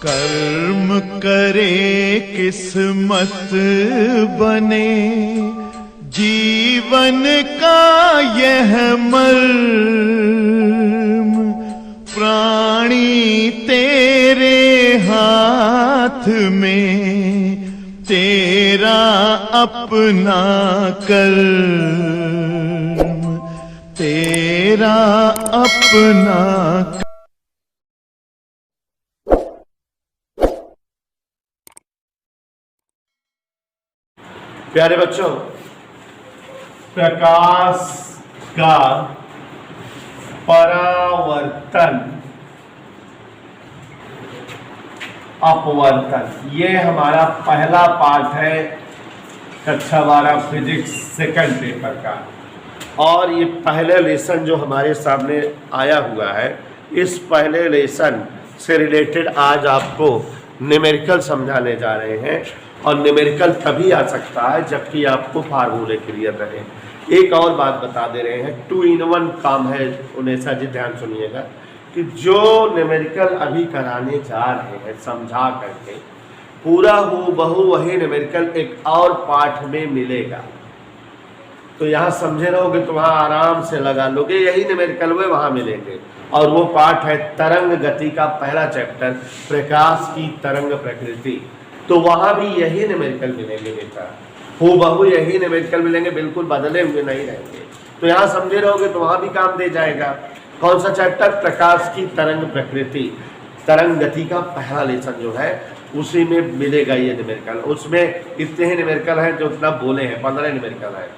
कर्म करे किस्मत बने, जीवन का यह मर्म, प्राणी तेरे हाथ में, तेरा अपना कर्म, तेरा अपना। प्यारे बच्चों, प्रकाश का परावर्तन अपवर्तन, ये हमारा पहला पार्ट है कक्षा 12 फिजिक्स सेकंड पेपर का। और ये पहले लेसन जो हमारे सामने आया हुआ है, इस पहले लेसन से रिलेटेड आज आपको न्यूमेरिकल समझाने जा रहे हैं। और न्यूमेरिकल तभी आ सकता है जबकि आपको फार्मूले क्लियर रहे। एक और बात बता दे रहे हैं, 2 in 1 काम है उनेसा जी, ध्यान सुनिएगा कि जो न्यूमेरिकल अभी कराने जा रहे हैं समझा करके, पूरा हूबहू वही न्यूमेरिकल एक और पाठ में मिलेगा। तो यहाँ समझे रहोगे तो वहाँ आराम से लगा लोगे, यही न्यूमेरिकल वे वहाँ मिलेंगे। और वो पाठ है तरंग गति का पहला चैप्टर, प्रकाश की तरंग प्रकृति। तो वहाँ भी यही न्यूमेरिकल मिलेंगे बेटा, हूबहू यही न्यूमेरिकल मिलेंगे, बिल्कुल बदले हुए नहीं रहेंगे। तो यहाँ समझे रहोगे तो वहाँ भी काम दे जाएगा। कौन सा चैप्टर? प्रकाश की तरंग प्रकृति, तरंग गति का पहला लेसन जो है उसी में मिलेगा ये न्यूमेरिकल। उसमें इतने ही न्यूमेरिकल हैं जो उतना बोले हैं, 15 न्यूमेरिकल है।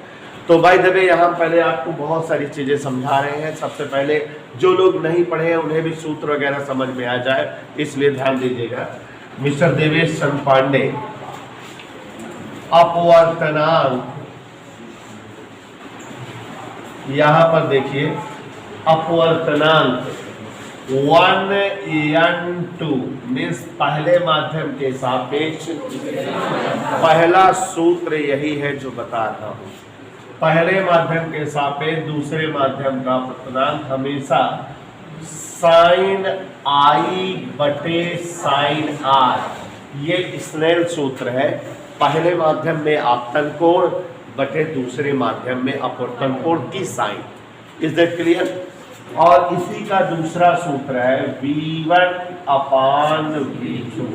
तो भाई दबे यहाँ पहले आपको बहुत सारी चीज़ें समझा रहे हैं। सबसे पहले जो लोग नहीं पढ़े हैं उन्हें भी सूत्र वगैरह समझ में आ जाए, इसलिए ध्यान दीजिएगा। मिस्टर देवेश चंद्र पांडे, अपवर्तनांक, यहां पर देखिए अपवर्तनांक 1n2 मीन्स पहले माध्यम के सापेक्ष। पहला सूत्र यही है जो बता रहा हूं, पहले माध्यम के सापेक्ष दूसरे माध्यम का अपवर्तनांक हमेशा साइन आई बटे साइन आर, ये स्नेल सूत्र है। पहले माध्यम में आपतन कोण बटे दूसरे माध्यम में अपवर्तन कोण की साइन। Is that clear? और इसी का दूसरा सूत्र है v1/v2,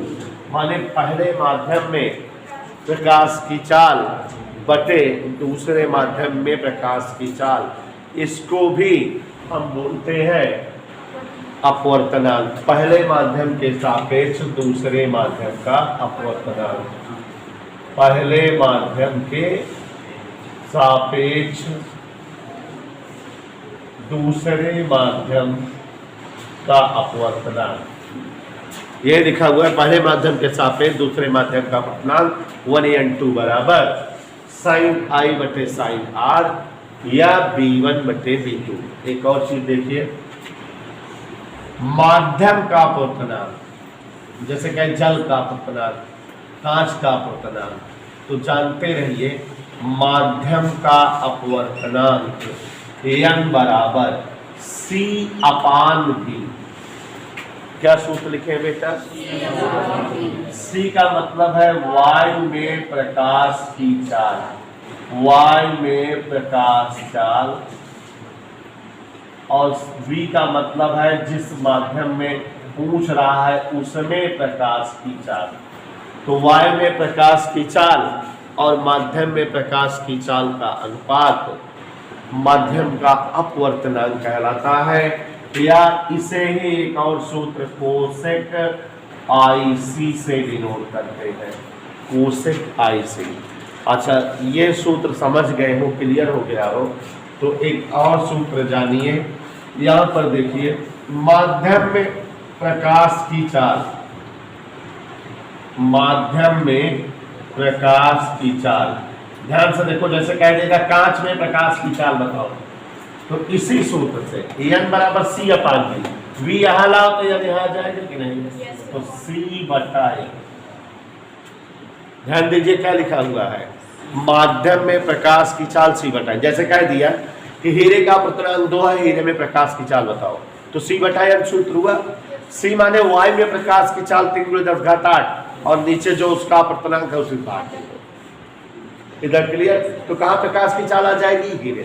माने पहले माध्यम में प्रकाश की चाल बटे दूसरे माध्यम में प्रकाश की चाल, इसको भी हम बोलते हैं अपवर्तनांक। पहले माध्यम के सापेक्ष दूसरे माध्यम का अपवर्तनांक, पहले माध्यम के सापेक्ष दूसरे माध्यम का अपवर्तनांक, ये लिखा हुआ है। पहले माध्यम के सापेक्ष दूसरे माध्यम का अपवर्तनांक 1n2 बराबर साइन आई बटे साइन आर या b1 बटे b2। एक और चीज देखिए, माध्यम का अपवर्तनांक, जैसे कहें जल का अपवर्तनांक, कांच का अपवर्तनांक, तो जानते रहिए माध्यम का अपवर्तनांक n बराबर c/v। क्या सूत्र लिखे बेटा? c का मतलब है वायु में प्रकाश की चाल, वायु में प्रकाश चाल, और v का मतलब है जिस माध्यम में पूछ रहा है उसमें प्रकाश की चाल। तो वायु में प्रकाश की चाल और माध्यम में प्रकाश की चाल का अनुपात माध्यम का अपवर्तनांक कहलाता है, या इसे ही एक और सूत्र कोसेक IC से डिनोट करते हैं, कोसेक IC। अच्छा, ये सूत्र समझ गए हो, क्लियर हो गया हो, तो एक और सूत्र जानिए। यहाँ पर देखिए, माध्यम में प्रकाश की चाल, माध्यम में प्रकाश की चाल, ध्यान से देखो, जैसे कह देगा कांच में प्रकाश की चाल बताओ, तो इसी सूत्र से n बराबर c/v, v यहाँ लाओ तो यदि यहाँ जाएगा कि नहीं, तो c/a। ध्यान दीजिए क्या लिखा हुआ है, माध्यम में प्रकाश की चाल c/a। जैसे कह दिया कि हीरे का अपवर्तनांक 2 है, हीरे में प्रकाश की चाल बताओ, तो c/n सूत्र हुआ, सी माने वायु में प्रकाश की चाल 3×10⁸ और नीचे जो उसका अपर्तनांक है उसी भाग इधर क्लियर। तो कहाँ प्रकाश की चाल आ जाएगी, गिरे।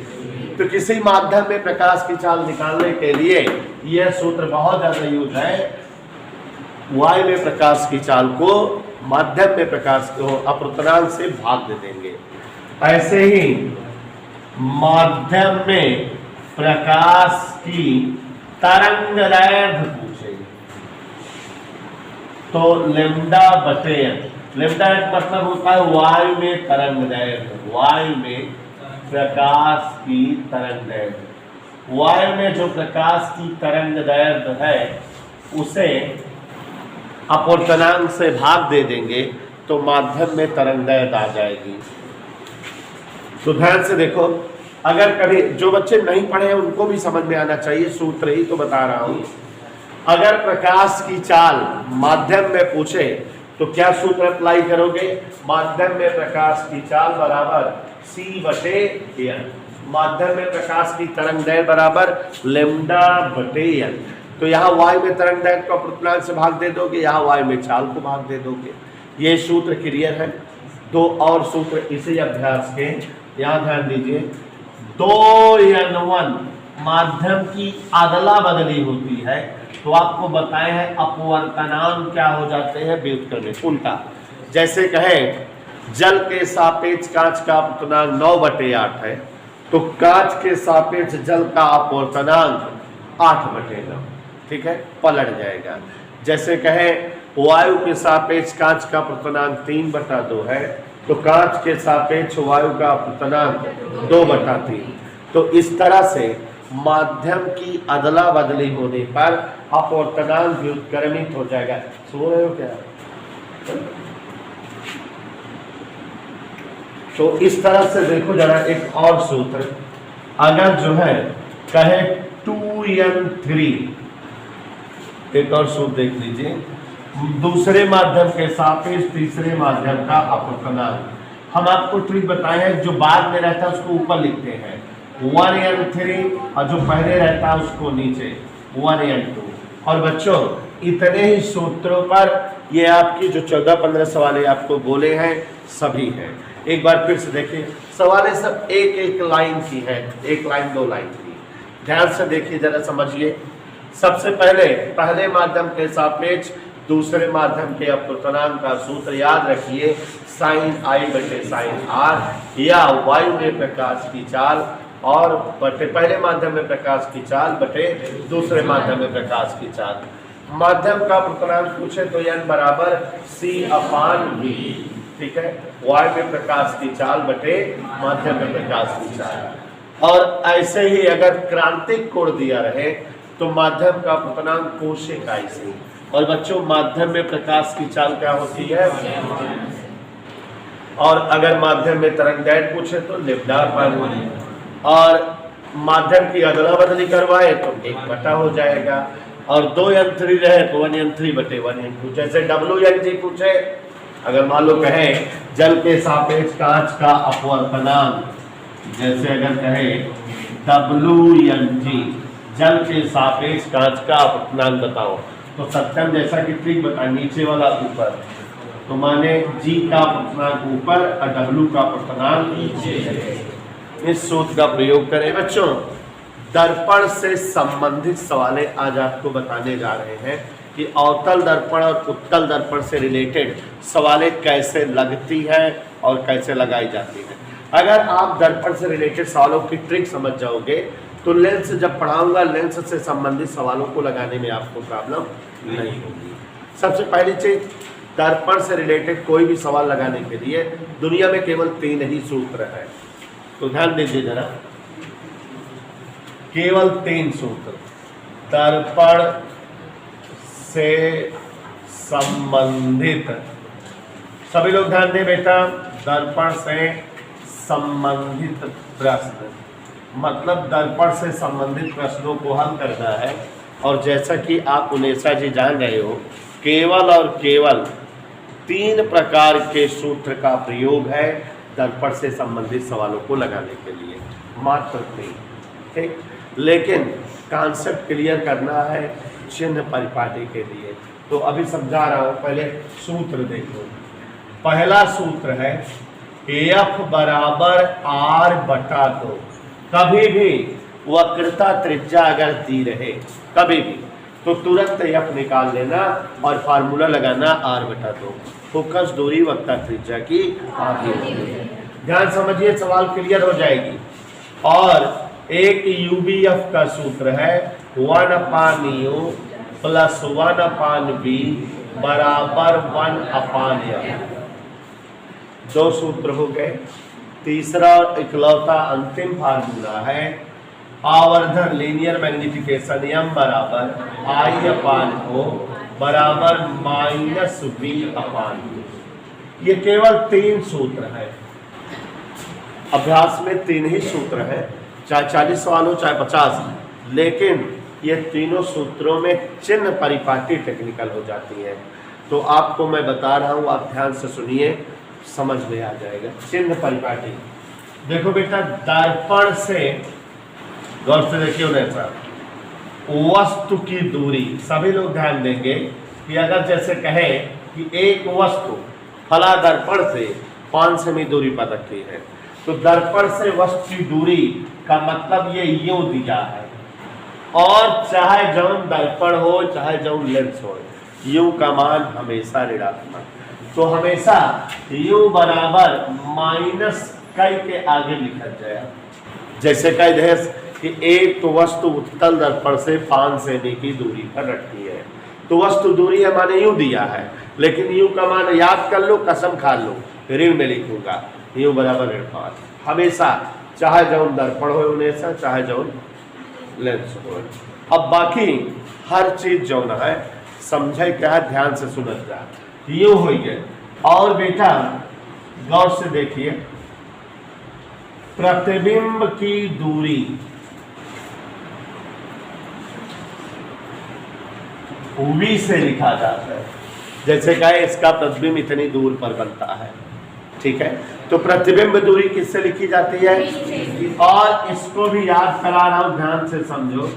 तो किसी माध्यम में प्रकाश की चाल निकालने के लिए यह सूत्र बहुत ज्यादा यूज है। वायु में प्रकाश की चाल को माध्यम में प्रकाश को अपर्तनांक से भाग दे देंगे। ऐसे ही माध्यम में प्रकाश की तरंगदैर्घ्य पूछे तो λ/n, λ मतलब होता है वायु में तरंगदैर्घ्य, वायु में प्रकाश की तरंगदैर्घ्य। वायु में जो प्रकाश की तरंगदैर्घ्य है उसे अपर्तनांक से भाग दे देंगे तो माध्यम में तरंगदैर्घ्य आ जाएगी। तो ध्यान से देखो, अगर कभी जो बच्चे नहीं पढ़े हैं उनको भी समझ में आना चाहिए, सूत्र ही तो बता रहा हूं। अगर प्रकाश की चाल माध्यम में पूछे तो क्या सूत्र अप्लाई करोगे, माध्यम में प्रकाश की चाल बराबर c/n, माध्यम में प्रकाश की तरंगदैर्घ्य बराबर λ/n। तो यहाँ वायु में तरंगदैर्घ्य को अपर्तनांक से भाग दे दोगे, यहाँ वायु में चाल को भाग दे दोगे। ये सूत्र क्लियर है। दो और सूत्र इसी अभ्यास के, यहाँ ध्यान दीजिए। 2n1 माध्यम की अदला बदली होती है तो आपको बताए हैं अपवर्तनांक क्या हो जाते हैं, व्युत्क्रम उल्टा। जैसे कहें जल के सापेक्ष कांच का अपवर्तनांक 9/8 है तो कांच के सापेक्ष जल का अपवर्तनांक 8/9, ठीक है, पलट जाएगा। जैसे कहें वायु के सापेक्ष कांच का अपवर्तनांक 3/2 है तो कांच के सापेक्ष वायु का अपवर्तनांक 2/3। तो इस तरह से माध्यम की अदला बदली होने पर अपवर्तनांक व्युत्क्रमित हो जाएगा। सो रहे हो क्या? तो इस तरह से देखो जरा एक और सूत्र, अगर जो है कहे 2n3, एक और सूत्र देख लीजिए, दूसरे माध्यम के सापेक्ष तीसरे माध्यम का अपवर्तनांक। हम आपको ट्रिक बताए हैं, जो बाद में रहता है उसको ऊपर लिखते हैं 1n3 और जो पहले रहता है उसको नीचे 1n2। और बच्चों इतने ही सूत्रों पर ये आपकी जो 14-15 सवाल आपको बोले हैं सभी हैं। एक बार फिर से देखिए, सवालें सब एक एक लाइन की है, एक लाइन 2 लाइन की। ध्यान से देखिए जरा समझिए। सबसे पहले माध्यम के सापेक्ष दूसरे माध्यम के अपवर्तनांक का सूत्र याद रखिए, sin I/sin r, या वायु में प्रकाश की चाल और बटे पहले माध्यम में प्रकाश की चाल बटे दूसरे माध्यम में प्रकाश की चाल। माध्यम का अपवर्तनांक पूछे तो n बराबर c/v, ठीक है, वायु में प्रकाश की चाल बटे माध्यम में प्रकाश की चाल। और ऐसे ही अगर क्रांतिक कोण दिया रहे तो माध्यम का अपवर्तनांक कोशिकाई से। और बच्चों माध्यम में प्रकाश की चाल क्या होती है, और अगर माध्यम में तरंगदैर्घ्य पूछे तो λ/n, और माध्यम की अदला बदली करवाए तो 1 हो जाएगा, और 2n3 रहे तो 1n3/1n2। जैसे WNG पूछे, अगर मान लो कहे जल के सापेक्ष कांच का अपवर्तनांक, जैसे अगर कहे WNG जल के सापेक्ष कांच का अपवर्तनांक बताओ, तो सत्यम जैसा कि ट्रिक बता, नीचे वाला ऊपर, तो माने G का अपवर्तनांक ऊपर और W का अपवर्तनांक नीचे। इस सूत्र का प्रयोग करें। बच्चों दर्पण से संबंधित सवालें आज आपको बताने जा रहे हैं कि अवतल दर्पण और उत्तल दर्पण से रिलेटेड सवालें कैसे लगती हैं और कैसे लगाई जाती हैं। अगर आप दर्पण से रिलेटेड सवालों की ट्रिक समझ जाओगे तो लेंस जब पढ़ाऊंगा, लेंस से संबंधित सवालों को लगाने में आपको प्रॉब्लम नहीं होगी। सबसे पहली चीज, दर्पण से रिलेटेड कोई भी सवाल लगाने के लिए दुनिया में केवल 3 ही सूत्र है, तो ध्यान दीजिए जरा, केवल 3 सूत्र दर्पण से संबंधित। सभी लोग ध्यान दें बेटा, दर्पण से संबंधित प्रश्न मतलब दर्पण से संबंधित प्रश्नों को हल करना है। और जैसा कि आप उनेशा जी जान रहे हो, केवल और केवल 3 प्रकार के सूत्र का प्रयोग है दर्पण से संबंधित सवालों को लगाने के लिए, मात्र 3, ठीक। लेकिन कॉन्सेप्ट क्लियर करना है, चिन्ह परिपाटी के लिए। तो अभी समझा रहा हूं, पहले सूत्र देखो। पहला सूत्र है F बराबर R बटा 2। कभी भी वक्रता त्रिज्या अगर दी रहे कभी भी, तो तुरंत F निकाल लेना और फार्मूला लगाना R बटा 2। फोकस दूरी वक्रता त्रिज्या की आधी होती है। ध्यान समझिए, सवाल क्लियर हो जाएगी। और एक UBF का सूत्र है 1/u प्लस 1/v बराबर 1/f। दो सूत्र हो गए। तीसरा और इकलौता अंतिम फार्मूला है आवर्धन लीनियर मैग्निफिकेशन m बराबर I/o बराबर -v/u। ये केवल 3 सूत्र है। अभ्यास में 3 ही सूत्र है, चाहे 40 सवाल हो चाहे 50, लेकिन ये तीनों सूत्रों में चिन्ह परिपाटी टेक्निकल हो जाती है। तो आपको मैं बता रहा हूँ, आप ध्यान से सुनिए, समझ में आ जाएगा। चिन्ह परिपाटी देखो बेटा, दर्पण से गौर से देखिए उन्हें सर, वस्तु की दूरी, सभी लोग ध्यान देंगे कि अगर जैसे कहे कि एक वस्तु फला दर्पण से 5 सेमी दूरी पर रखी है, तो दर्पण से वस्तु की दूरी का मतलब ये यूं दिया है। और चाहे जौन दर्पण हो चाहे जौन लेंस हो, यूं का मान हमेशा ऋणात्मक। तो हमेशा यू बराबर माइनस कई के आगे लिखा जाए। जैसे कह दे कि एक तो वस्तु उत्तल दर्पण से 5 सेमी की दूरी पर रखी है, तो वस्तु दूरी है माने यूं दिया है, लेकिन यू का मान याद कर लो, कसम खा लो, ऋण में लिखूंगा यू बराबर ऋण 5 हमेशा, चाहे जौन दर्पण हो उन्हें, चाहे जौन लेंस हो। अब बाकी हर चीज जौन है समझे क्या है, ध्यान से सुनत जा, यूं हो गए। और बेटा गौर से देखिए, प्रतिबिंब की दूरी V से लिखा जाता है। जैसे कहे इसका प्रतिबिंब इतनी दूर पर बनता है, ठीक है, तो प्रतिबिंब दूरी किससे लिखी जाती है? और इसको भी याद करा रहा हूं, ध्यान से समझो।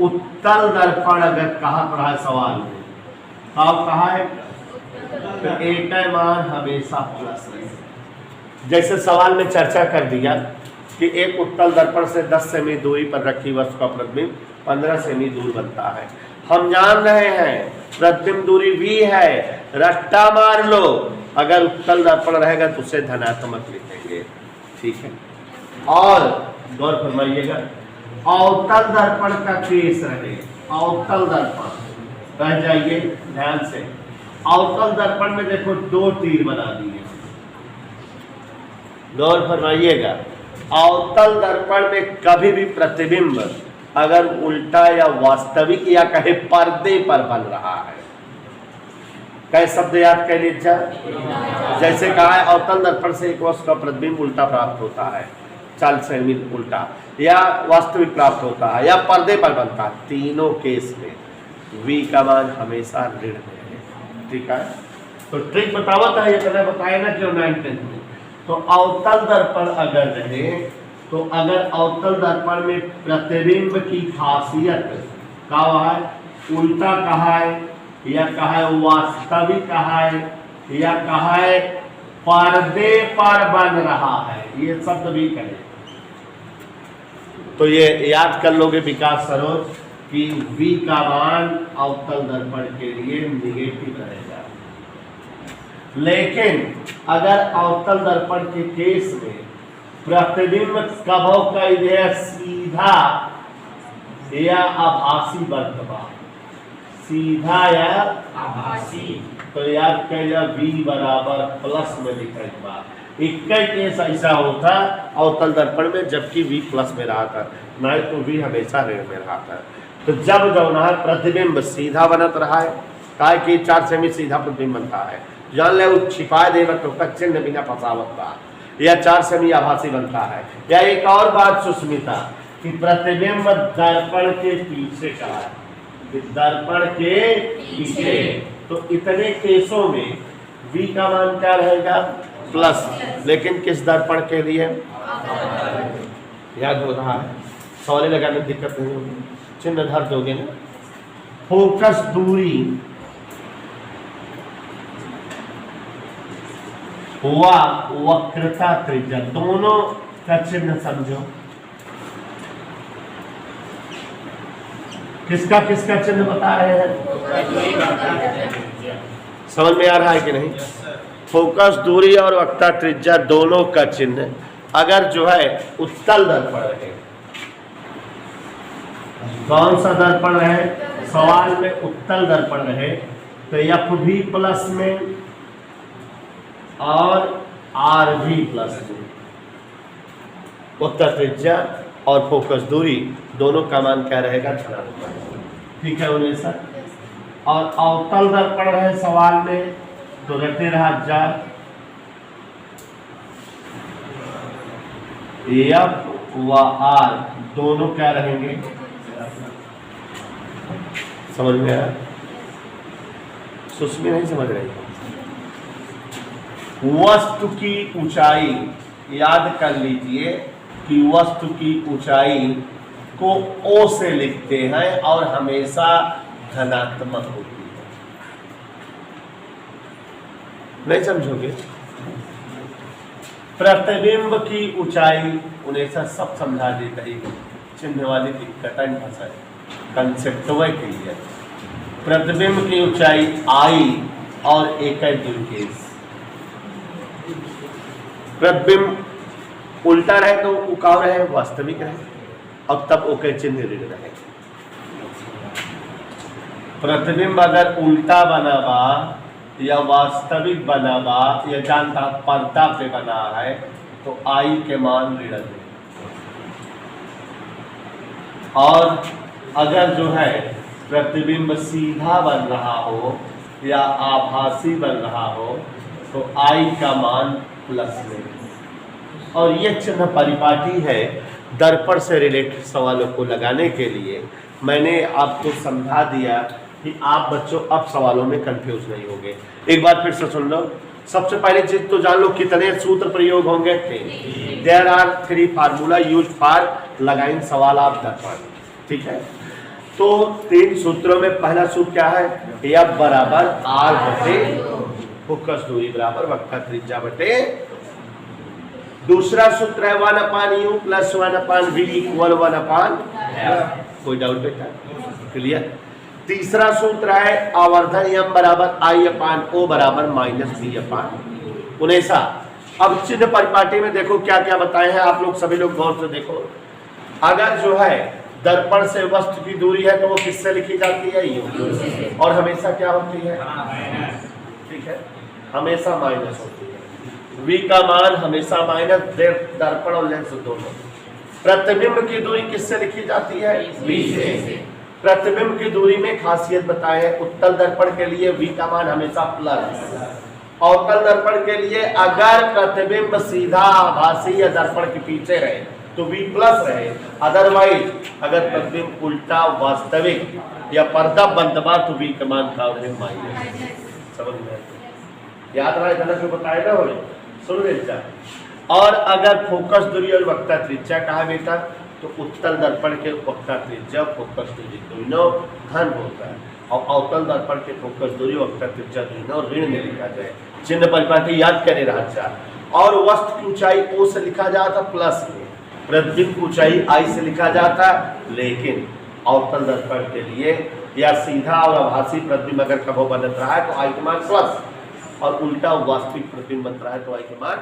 उत्तल दर्पण अगर कहा पड़ा है सवाल में, अब कहा है तो एक मान हमेशा प्लस रहे। जैसे सवाल में चर्चा कर दिया कि एक उत्तल दर्पण से 10 सेमी दूरी पर रखी वस्तु का प्रतिबिंब 15 सेमी दूर बनता है। हम जान रहे हैं प्रतिबिंब दूरी V है, रट्टा मार लो, अगर उत्तल दर्पण रहेगा तो उसे धनात्मक लिखेंगे, ठीक है। और गौर फरमाइएगा, अवतल दर्पण का केस रहे, अवतल दर्पण रह जाइए ध्यान से। अवतल दर्पण में देखो 2 तीर बना दिए, गौर फरमाइएगा। अवतल दर्पण में कभी भी प्रतिबिंब अगर उल्टा या वास्तविक या कहे पर्दे पर बन रहा है, कई शब्द याद कर लीजिए। जैसे कहा है अवतल दर्पण से एक वस्तु का प्रतिबिंब उल्टा प्राप्त होता है, 40 सेमी उल्टा, या वास्तविक प्राप्त होता है, या पर्दे पर बनता है। तीनों केस में V का मान हमेशा ऋण है, ठीक है। तो ट्रिक बतावत है, ये कदा बताए ना क्यों 9th में। तो अवतल दर्पण अगर रहे, तो अगर अवतल दर्पण में प्रतिबिंब की खासियत का है, उल्टा कहा है, या कहा है वास्तविक कहा है, या कहा है पर्दे पर बन रहा है, ये शब्द भी कहें तो ये याद कर लोगे विकास सरोज कि V का मान अवतल दर्पण के लिए निगेटिव रहेगा। लेकिन अगर अवतल दर्पण के केस में प्रतिबिंब कभों का इधर सीधा या आभासी वर्तमान, सीधा या आभासी, तो याद करिए V बराबर प्लस में लिखा। इक्का केस ऐसा होता अवतल दर्पण में, जबकि V प्लस में रहा था, नहीं तो V हमेशा ऋण में रहा था। तो जब प्रतिबिंब सीधा बनत रहा है, कहा कि 4 सेमी सीधा प्रतिबिंब बनता है, जान ले छिपा दे तो चिन्ह बिना फसावत बा, या 4 सेमी आभासी बनता है। या एक और बात सुस्मिता कि प्रतिबिंब दर्पण के पीछे का है, दर्पण के पीछे, तो इतने केसों में V का मान क्या रहेगा? प्लस। लेकिन किस दर्पण के लिए? याद हो रहा है, सवाल लगाने में दिक्कत नहीं होगी, चिन्ह धर दोगे ना, फोकस दूरी व वक्रता त्रिज्या दोनों का चिन्ह समझो। किसका किसका चिन्ह बता रहे हैं? समझ में आ रहा है कि नहीं? फोकस दूरी और वक्रता त्रिज्या दोनों का चिन्ह अगर जो है उत्तल दर्पण रहे, कौन सा दर्पण रहे? सवाल में उत्तल दर्पण रहे तो एफ भी प्लस में और आर भी प्लस में, वक्रता त्रिज्या और फोकस दूरी दोनों का मान क्या रहेगा? धनात्मक। ठीक है उन्हें सर। और अवतल दर्पण रहे सवाल में तो रटे रहा जा एफ व आर दोनों क्या रहेंगे? समझ में आया? सुस्मी नहीं समझ रही? वस्तु की ऊंचाई याद कर लीजिए कि वस्तु की ऊंचाई को ओ से लिखते हैं और हमेशा धनात्मक होती है। नहीं समझोगे? प्रतिबिंब की ऊंचाई उन्हें सब समझा देता ही, चिन्ह वाली दिक्कत नहीं फंसा, कंसेप्ट वह क्लियर। प्रतिबिंब की ऊंचाई आई और एक द्विकेश। प्रतिबिंब उल्टा रहे तो उकाव रहे, वास्तविक रहे और तब ओके चिन्ह ऋण रहे। प्रतिबिंब अगर उल्टा बना बा या वास्तविक बना बा या जानता पर्दा पे बना है तो आई के मान ऋण है। और अगर जो है प्रतिबिंब सीधा बन रहा हो या आभासी बन रहा हो तो आई का मान प्लस में। और यह चिन्ह परिपाटी है दर्पण से रिलेटेड सवालों को लगाने के लिए। मैंने आपको समझा दिया कि आप बच्चों अब सवालों में कंफ्यूज नहीं होंगे। एक बार फिर से सुन लो। सबसे पहले चीज तो जान लो कितने सूत्र प्रयोग होंगे। There are 3 formula use for लगाइन सवाल आप दर्पण। ठीक है, तो 3 सूत्रों में पहला सूत्र क्या है? एफ बराबर आर बटे फोकस दूरी बराबर वक्रता त्रिज्या बटे। दूसरा सूत्र है 1/u plus 1/v equal 1/f। कोई डाउट बेटा? क्लियर। तीसरा सूत्र है आवर्धन m बराबर I/O बराबर -b/19। अब चिन्ह परिपाटी में देखो क्या क्या बताए हैं आप लोग, सभी लोग गौर से देखो। अगर जो है दर्पण से वस्तु की दूरी है तो वो किससे लिखी जाती है? यू। और हमेशा क्या होती है? ठीक है, हमेशा माइनस होती है। v का मान हमेशा माइनस, दर्पण और लेंस दोनों। प्रतिबिंब की दूरी किससे लिखी जाती है? v से। प्रतिबिंब की दूरी में खासियत बताए है, उत्तल दर्पण के लिए v का मान हमेशा प्लस, अवतल दर्पण के लिए अगर प्रतिबिंब सीधा आभासी या दर्पण के पीछे रहे तो v प्लस रहे, अदरवाइज अगर प्रतिबिंब उल्टा वास्तविक या पर्दा बंदबा तो v का मान था माइनस। समझ में याद रहा? गलत जो बताए ना बोले सुन ले। और अगर फोकस दूरी और वक्रता त्रिज्या कहा बेटा तो उत्तल दर्पण के वक्रता त्रिज्या फोकस दूरी दोनों धन होता है और अवतल दर्पण के फोकस दूरी वक्रता त्रिज्या दोनों ऋण में लिखा जाए। चिन्ह परिपाटी याद करे रहा। और वस्तु की ऊंचाई ओ से लिखा जाता प्लस में, प्रतिबिंब की ऊंचाई आई से लिखा जाता, लेकिन अवतल दर्पण के लिए या सीधा और आभासी प्रतिबिंब अगर कभो बन रहा है तो आई के मान प्लस और उल्टा वास्तविक प्रतिबिंब बन रहा है तो आई के मान